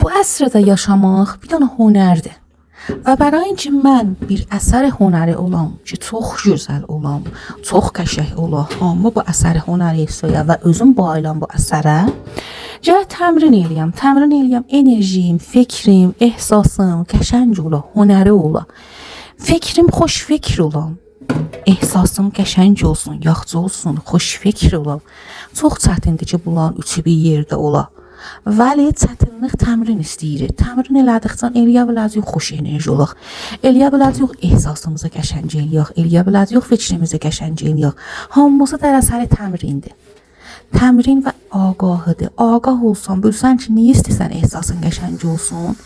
Bu əsrdə yaşamaq bir dənə hünərdir. Və bərain ki, mən bir əsər hünəri olam ki, çox gözəl olam, çox qəşəng olam, amma bu əsəri hünəri istəyə və özüm bayılam bu əsərə, gərək təmrin eləyəm, enerjim, fikrim, ehsasım qəşəng ola, hünəri ola. Fikrim xoş fikir olam, ehsasım qəşəng olsun, yaxşı olsun, xoş fikir olam. Çox çətindir ki, bunların üçü bir yerdə ola. Vəli çətinlik təmrin istəyir. Təmrin elədikcə eləyə biləcəyik xoş enerji olaq. Eləyə biləcəyik ehsasımızı qəşəng eləyək. Eləyə biləcəyik fikrimizi qəşəng eləyək. Hamısı da əsəri təmrindir. Təmrin və ağahıdır. Ağah olsan, bilsən ki, niyə istəyirsən ehsasın qəşəng olsun?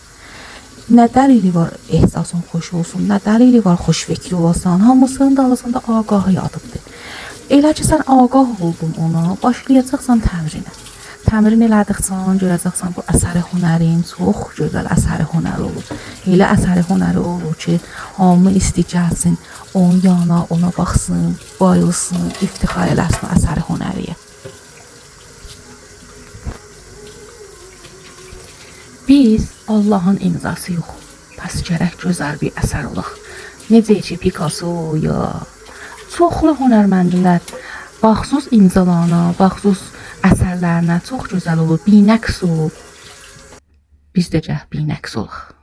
Nə dəlili var ehsasın xoş olsun? Nə dəlili var xoş fikir olasan? Hamısının dalısında ağahı yadıbdır. Elə ki, sən ağah oldun ona, başlayacaqsan təmrinə. Təmrin elədikcə görəcəksən bu əsəri hünərin çox gözəl əsəri hünəri olur. Elə əsəri hünəri olur ki, hamı istəyəcəksin, onun yana, ona baxsın, bayılsın, iftixar eləsin əsəri hünəriyə. Biz Allahın imzası yox. Pəs gərək gözəl bir əsər olaq. Necə ki, Picasso ya çoxlu hünərməndlər baxsız imzalarına, baxsız əsərlərinə çox gözəl olur, binəqs olur. Biz də binəqs olaq.